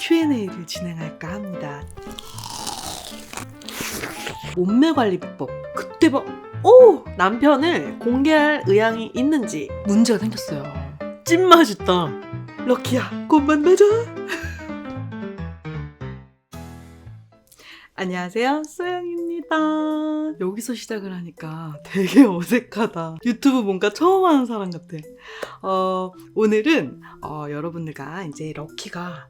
Q&A를 진행할까 합니다. 몸매 관리 비법. 그때 남편을 공개할 의향이 있는지 문제가 생겼어요. 찐맛있다. 럭키야, 곧 만나자. 안녕하세요, 소영입니다. 여기서 시작을 하니까 되게 어색하다. 유튜브 뭔가 처음 하는 사람 같아. 오늘은 여러분들과 이제 럭키가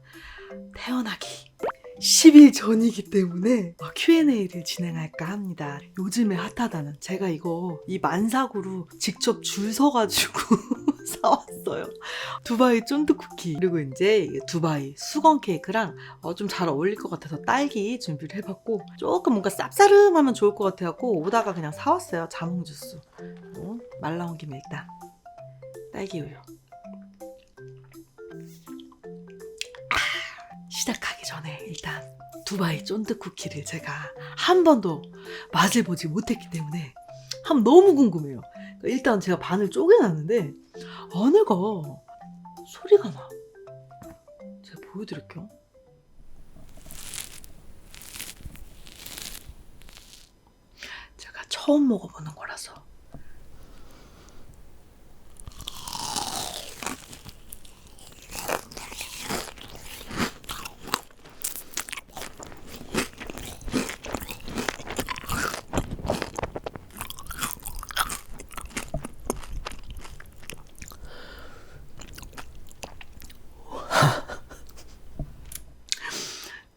태어나기 10일 전이기 때문에 Q&A를 진행할까 합니다. 요즘에 핫하다는, 제가 이 만삭으로 직접 줄 서가지고 사왔어요. 두바이 쫀득 쿠키, 그리고 이제 두바이 수건 케이크랑 좀 잘 어울릴 것 같아서 딸기 준비를 해봤고, 조금 뭔가 쌉싸름하면 좋을 것 같아갖고 오다가 그냥 사왔어요. 자몽 주스. 말 나온 김에 일단 딸기 우유. 시작하기 전에 일단 두바이 쫀득 쿠키를 제가 한 번도 맛을 보지 못했기 때문에 너무 궁금해요. 일단 제가 반을 쪼개놨는데 안에가 소리가 나. 제가 보여드릴게요. 제가 처음 먹어보는 거라서.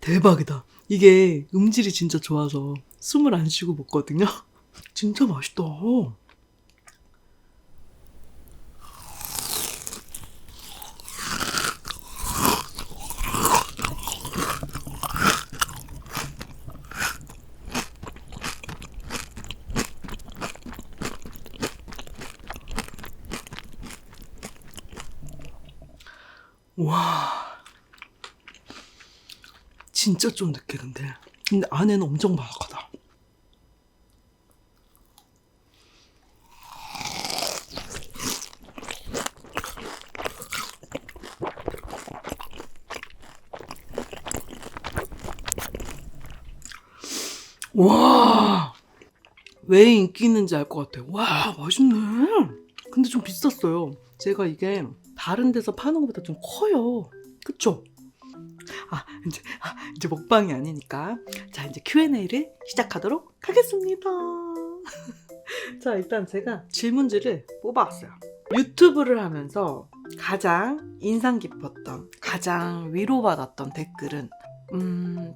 대박이다. 이게 음질이 진짜 좋아서 숨을 안 쉬고 먹거든요. 진짜 맛있다. 와, 진짜 쫀득해. 근데 안에는 엄청 바삭하다. 와, 왜 인기 있는지 알 것 같아요. 와, 맛있네. 근데 좀 비쌌어요. 제가 이게 다른 데서 파는 것보다 좀 커요. 그쵸? 이제 먹방이 아니니까. 자, 이제 Q&A를 시작하도록 하겠습니다. 자, 일단 제가 질문지를 뽑아왔어요. 유튜브를 하면서 가장 인상 깊었던, 가장 위로받았던 댓글은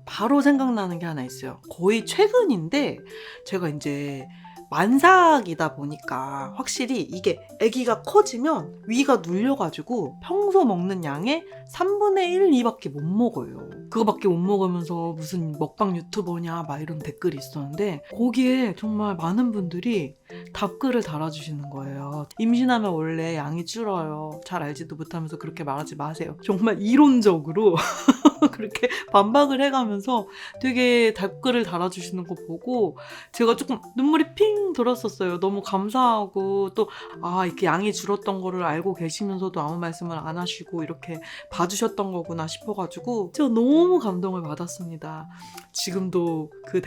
바로 생각나는 게 하나 있어요. 거의 최근인데 제가 이제 만삭이다 보니까 확실히 이게 아기가 커지면 위가 눌려가지고 평소 먹는 양의 3분의 1, 2밖에 못 먹어요. 그거밖에 못 먹으면서 무슨 먹방 유튜버냐 막 이런 댓글이 있었는데, 거기에 정말 많은 분들이 답글을 달아주시는 거예요. 임신하면 원래 양이 줄어요. 잘 알지도 못하면서 그렇게 말하지 마세요. 정말 이론적으로 그렇게 반박을 해가면서 되게 답글을 달아주시는 거 보고 제가 조금 눈물이 핑 돌았었어요. 너무 감사하고, 또 이렇게 양이 줄었던 거를 알고 계시면서도 아무 말씀을 안 하시고 이렇게 봐주셨던 거구나 싶어가지고 제가 너무 감동을 받았습니다. 지금도 그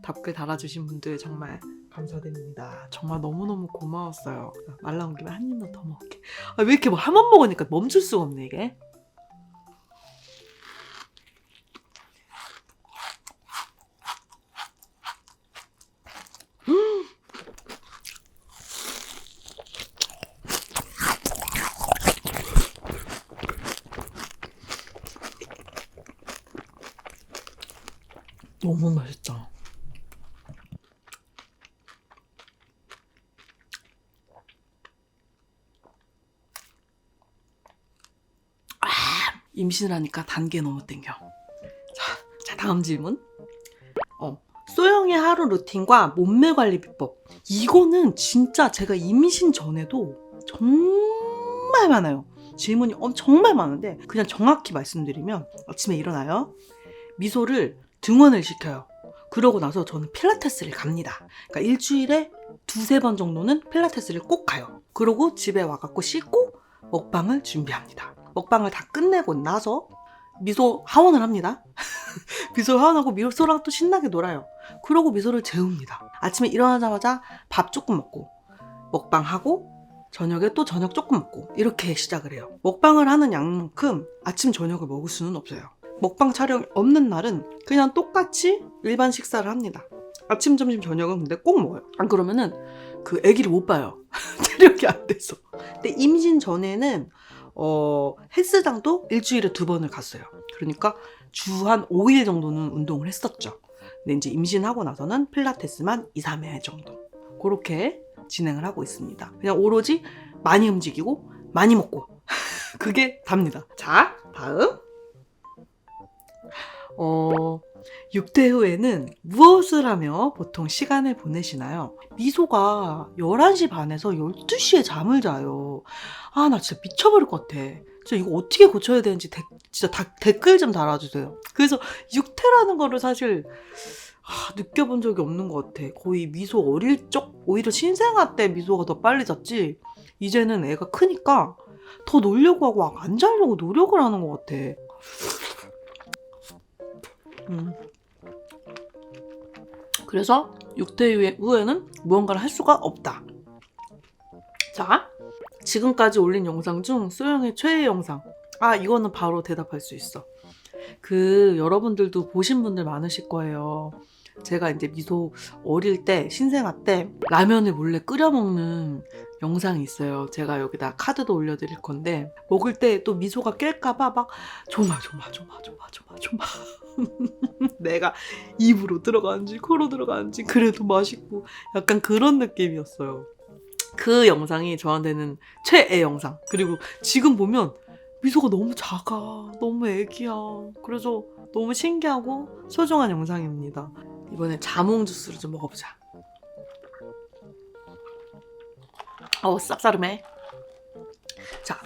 답글 달아주신 분들 정말 감사드립니다. 정말 너무너무 고마웠어요. 말 나온 김에 한 입만 더 먹을게. 왜 이렇게 한 번 먹으니까 멈출 수가 없네 이게. 너무 맛있다. 임신을 하니까 단계 너무 땡겨. 자, 다음 질문. 소영의 하루 루틴과 몸매 관리 비법. 이거는 진짜 제가 임신 전에도 정말 많아요. 질문이 정말 많은데 그냥 정확히 말씀드리면, 아침에 일어나요. 미소를 등원을 시켜요. 그러고 나서 저는 필라테스를 갑니다. 그러니까 일주일에 2-3번 정도는 필라테스를 꼭 가요. 그러고 집에 와갖고 씻고 먹방을 준비합니다. 먹방을 다 끝내고 나서 미소 하원을 합니다. 미소 하원하고 미소랑 또 신나게 놀아요. 그러고 미소를 재웁니다. 아침에 일어나자마자 밥 조금 먹고 먹방하고 저녁에 또 저녁 조금 먹고 이렇게 시작을 해요. 먹방을 하는 양만큼 아침 저녁을 먹을 수는 없어요. 먹방 촬영 없는 날은 그냥 똑같이 일반 식사를 합니다. 아침 점심 저녁은 근데 꼭 먹어요. 안 그러면은 그 아기를 못 봐요. 체력이 안 돼서. 근데 임신 전에는 헬스장도 일주일에 2번을 갔어요. 그러니까 주 한 5일 정도는 운동을 했었죠. 근데 이제 임신하고 나서는 필라테스만 2, 3회 정도 그렇게 진행을 하고 있습니다. 그냥 오로지 많이 움직이고 많이 먹고 그게 답니다. 자, 다음 6대 후에는 무엇을 하며 보통 시간을 보내시나요? 미소가 11시 반에서 12시에 잠을 자요. 아, 나 진짜 미쳐버릴 것 같아. 진짜 이거 어떻게 고쳐야 되는지 진짜 댓글 좀 달아주세요. 그래서 6태라는 거를 사실 느껴본 적이 없는 것 같아. 거의 미소 어릴 적, 오히려 신생아 때 미소가 더 빨리 잤지. 이제는 애가 크니까 더 놀려고 하고 안 자려고 노력을 하는 것 같아. 그래서 6대 후에는 무언가를 할 수가 없다. 자, 지금까지 올린 영상 중 소영의 최애 영상. 이거는 바로 대답할 수 있어. 여러분들도 보신 분들 많으실 거예요. 제가 이제 미소 어릴 때, 신생아 때 라면을 몰래 끓여 먹는 영상이 있어요. 제가 여기다 카드도 올려드릴 건데, 먹을 때 또 미소가 깰까봐 막 조마 내가 입으로 들어가는지 코로 들어가는지 그래도 맛있고 약간 그런 느낌이었어요. 그 영상이 저한테는 최애 영상. 그리고 지금 보면 미소가 너무 작아, 너무 애기야. 그래서 너무 신기하고 소중한 영상입니다. 이번에 자몽 주스를 좀 먹어보자. 쌉싸름해. 자,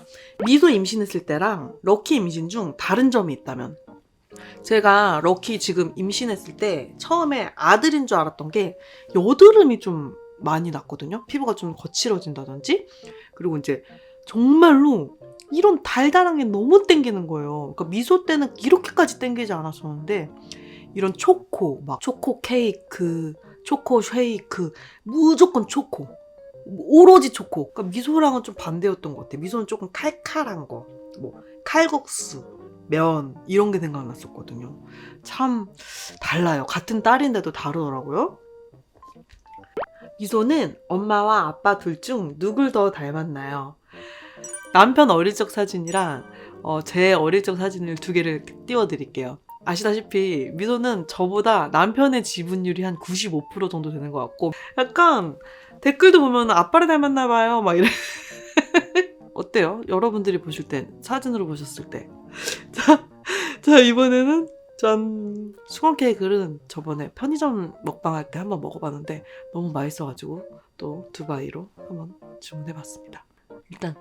미소 임신했을 때랑 럭키 임신 중 다른 점이 있다면? 제가 럭키 지금 임신했을 때 처음에 아들인 줄 알았던 게 여드름이 좀 많이 났거든요. 피부가 좀 거칠어진다든지. 그리고 이제 정말로 이런 달달한 게 너무 땡기는 거예요. 그러니까 미소 때는 이렇게까지 땡기지 않았었는데 이런 초코, 막 초코 케이크, 초코 쉐이크, 무조건 초코. 오로지 초코. 그러니까 미소랑은 좀 반대였던 것 같아요. 미소는 조금 칼칼한 거, 뭐 칼국수, 면 이런 게 생각났었거든요. 참 달라요. 같은 딸인데도 다르더라고요. 미소는 엄마와 아빠 둘 중 누굴 더 닮았나요? 남편 어릴 적 사진이랑 제 어릴 적 사진을 2개를 띄워드릴게요. 아시다시피 미소는 저보다 남편의 지분율이 한 95% 정도 되는 것 같고, 약간 댓글도 보면 아빠를 닮았나 봐요 막 이래. 어때요? 여러분들이 보실 때, 사진으로 보셨을 때. 자, 이번에는 짠! 수건 케이크는 저번에 편의점 먹방할 때 한번 먹어봤는데 너무 맛있어가지고 또 두바이로 한번 주문해봤습니다. 일단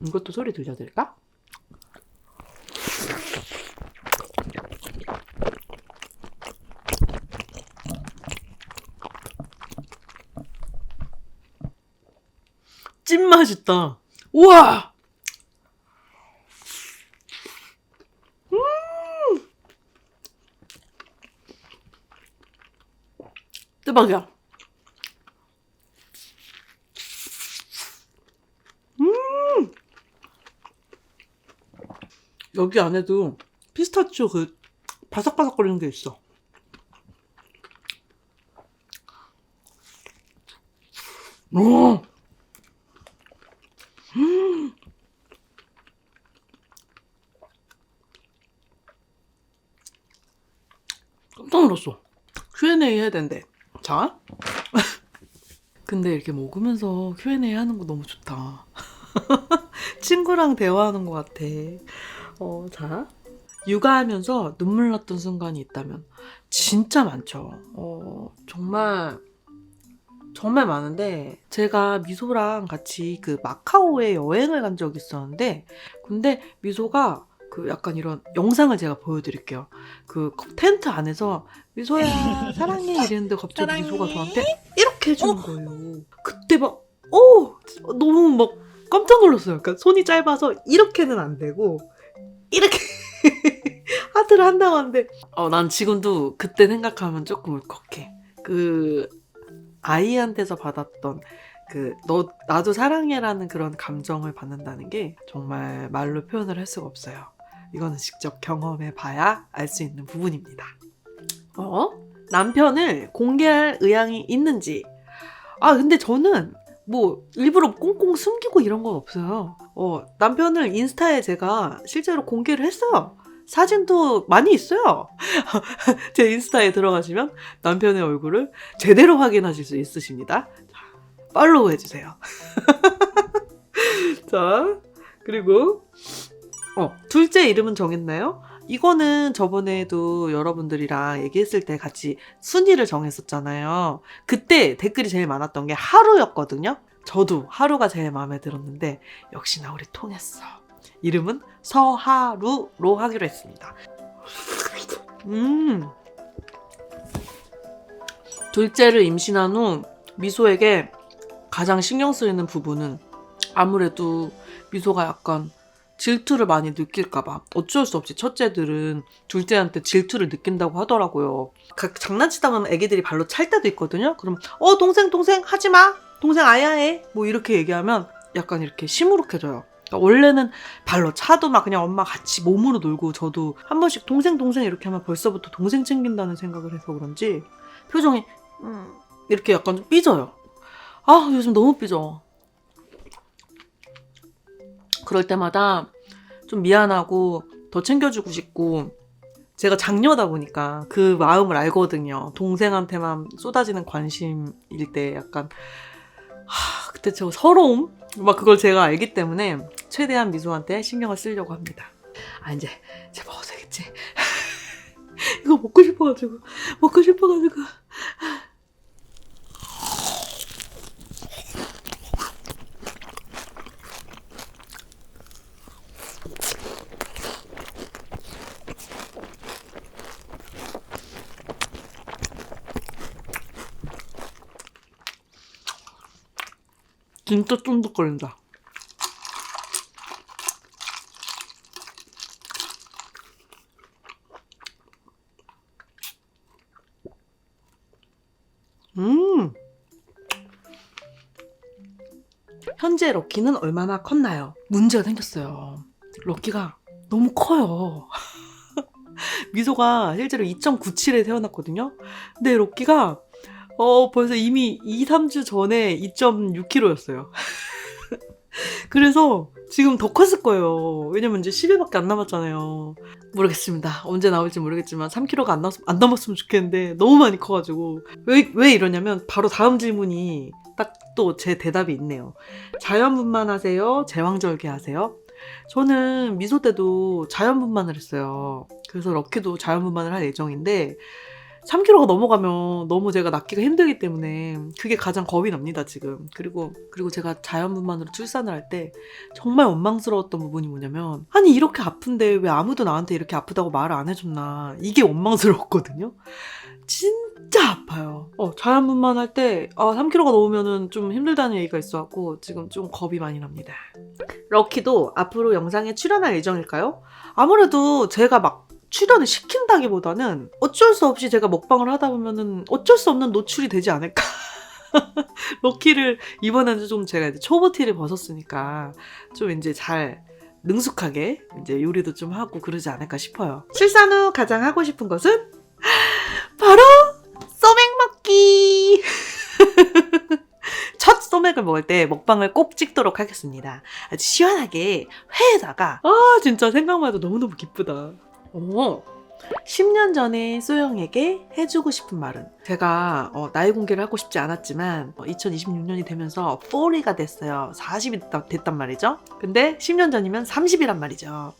이것도 소리 들려드릴까? 찐맛있다. 우와! 대박이야. 여기 안에도 피스타치오 바삭바삭거리는 게 있어. 오! 깜짝 놀랐어. Q&A 해야 된대. 자. 근데 이렇게 먹으면서 Q&A 하는 거 너무 좋다. 친구랑 대화하는 것 같아. 자. 육아하면서 눈물 났던 순간이 있다면? 진짜 많죠. 정말 많은데, 제가 미소랑 같이 마카오에 여행을 간 적이 있었는데, 근데 미소가 약간 이런 영상을 제가 보여드릴게요. 텐트 안에서 미소야 사랑해 이랬는데 갑자기 사랑해. 미소가 저한테 이렇게 해주는 거예요. 그때 막 너무 막 깜짝 놀랐어요. 그러니까 손이 짧아서 이렇게는 안 되고 이렇게 하트를 한다고 하는데 난 지금도 그때 생각하면 조금 울컥해. 그 아이한테서 받았던 나도 사랑해라는 그런 감정을 받는다는 게 정말 말로 표현을 할 수가 없어요. 이거는 직접 경험해 봐야 알 수 있는 부분입니다. 남편을 공개할 의향이 있는지. 근데 저는 뭐 일부러 꽁꽁 숨기고 이런 건 없어요. 남편을 인스타에 제가 실제로 공개를 했어요. 사진도 많이 있어요. 제 인스타에 들어가시면 남편의 얼굴을 제대로 확인하실 수 있으십니다. 팔로우 해주세요. 자, 그리고 둘째 이름은 정했나요? 이거는 저번에도 여러분들이랑 얘기했을 때 같이 순위를 정했었잖아요. 그때 댓글이 제일 많았던 게 하루였거든요. 저도 하루가 제일 마음에 들었는데 역시나 우리 통했어. 이름은 서하루로 하기로 했습니다. 둘째를 임신한 후 미소에게 가장 신경 쓰이는 부분은 아무래도 미소가 약간 질투를 많이 느낄까봐. 어쩔 수 없이 첫째들은 둘째한테 질투를 느낀다고 하더라고요. 장난치다 보면 애기들이 발로 찰 때도 있거든요. 그러면 동생 하지마, 동생 아야해, 뭐 이렇게 얘기하면 약간 이렇게 시무룩해져요. 그러니까 원래는 발로 차도 막 그냥 엄마 같이 몸으로 놀고, 저도 한 번씩 동생 이렇게 하면 벌써부터 동생 챙긴다는 생각을 해서 그런지 표정이 이렇게 약간 좀 삐져요. 요즘 너무 삐져. 그럴 때마다 좀 미안하고 더 챙겨주고 싶고, 제가 장녀다 보니까 그 마음을 알거든요. 동생한테만 쏟아지는 관심일 때 약간 그때 저 서러움? 막 그걸 제가 알기 때문에 최대한 미소한테 신경을 쓰려고 합니다. 이제 먹어도 되겠지. 이거 먹고 싶어가지고. 진짜 쫀득거린다. 현재 럭키는 얼마나 컸나요? 문제가 생겼어요. 럭키가 너무 커요. 미소가 실제로 2.97에 태어났거든요. 근데 럭키가 벌써 이미 2-3주 전에 2.6kg였어요. 그래서 지금 더 컸을 거예요. 왜냐면 이제 10일밖에 안 남았잖아요. 모르겠습니다. 언제 나올지 모르겠지만 3kg가 안 넘었으면 좋겠는데 너무 많이 커가지고. 왜 이러냐면 바로 다음 질문이 딱 또 제 대답이 있네요. 자연분만 하세요? 제왕절개 하세요? 저는 미소 때도 자연분만을 했어요. 그래서 럭키도 자연분만을 할 예정인데 3kg가 넘어가면 너무 제가 낳기가 힘들기 때문에 그게 가장 겁이 납니다, 지금. 그리고 제가 자연분만으로 출산을 할 때 정말 원망스러웠던 부분이 뭐냐면, 아니 이렇게 아픈데 왜 아무도 나한테 이렇게 아프다고 말을 안 해줬나, 이게 원망스러웠거든요. 진짜 아파요. 자연분만 할 때 3kg가 넘으면 좀 힘들다는 얘기가 있어갖고 지금 좀 겁이 많이 납니다. 럭키도 앞으로 영상에 출연할 예정일까요? 아무래도 제가 막 출연을 시킨다기보다는 어쩔 수 없이 제가 먹방을 하다 보면은 어쩔 수 없는 노출이 되지 않을까. 럭키를 이번에는 좀 제가 이제 초보 티를 벗었으니까 좀 이제 잘 능숙하게 이제 요리도 좀 하고 그러지 않을까 싶어요. 출산 후 가장 하고 싶은 것은 바로 소맥 먹기. 첫 소맥을 먹을 때 먹방을 꼭 찍도록 하겠습니다. 아주 시원하게 회에다가. 진짜 생각만 해도 너무너무 기쁘다. 10년 전에 소영에게 해주고 싶은 말은, 제가 나이 공개를 하고 싶지 않았지만 2026년이 되면서 40가 됐어요. 40이 됐단 말이죠. 근데 10년 전이면 30이란 말이죠.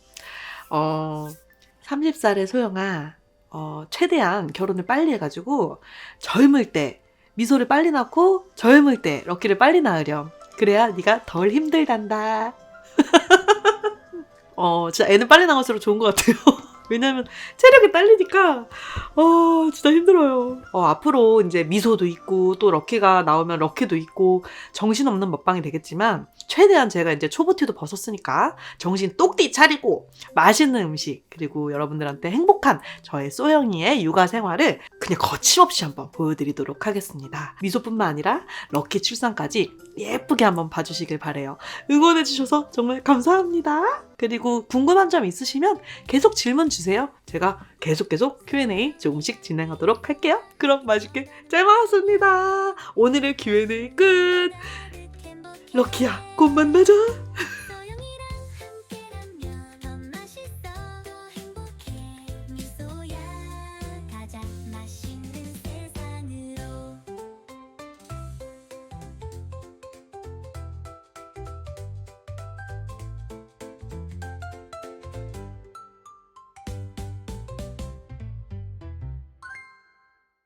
30살의 소영아, 최대한 결혼을 빨리 해가지고 젊을 때 미소를 빨리 낳고 젊을 때 럭키를 빨리 낳으렴. 그래야 네가 덜 힘들단다. 진짜 애는 빨리 나갈수록 좋은 것 같아요. 왜냐면 체력이 딸리니까 진짜 힘들어요. 앞으로 이제 미소도 있고 또 럭키가 나오면 럭키도 있고 정신없는 먹방이 되겠지만 최대한 제가 이제 초보티도 벗었으니까 정신 똑띠 차리고 맛있는 음식 그리고 여러분들한테 행복한 저의 소영이의 육아 생활을 그냥 거침없이 한번 보여드리도록 하겠습니다. 미소뿐만 아니라 럭키 출산까지 예쁘게 한번 봐주시길 바래요. 응원해주셔서 정말 감사합니다. 그리고 궁금한 점 있으시면 계속 질문 주세요. 제가 계속 Q&A 조금씩 진행하도록 할게요. 그럼 맛있게 잘 먹었습니다. 오늘의 Q&A 끝. 럭키야, 곧 만나자.